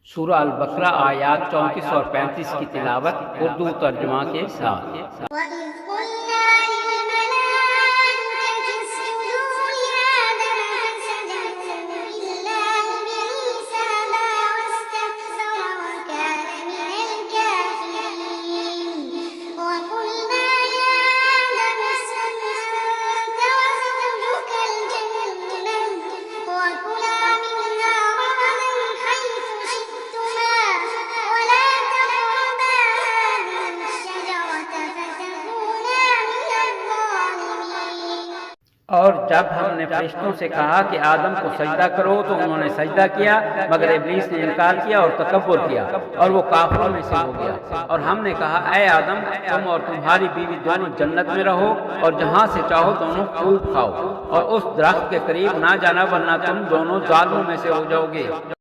सूरह अल बकरा आयात 34 और 35 की तिलावत उर्दू तर्जुमा के साथ। और जब हमने फरिश्तों से कहा कि आदम को सजदा करो तो उन्होंने सजदा किया, मगर इब्लीस ने इनकार किया और तकब्बुर किया और वो काफिरों में से हो गया। और हमने कहा, ऐ आदम, तुम और तुम्हारी बीवी दोनों जन्नत में रहो और जहाँ से चाहो दोनों खूब खाओ और उस दरख्त के करीब ना जाना, वरना तुम दोनों जालिमों में से हो जाओगे।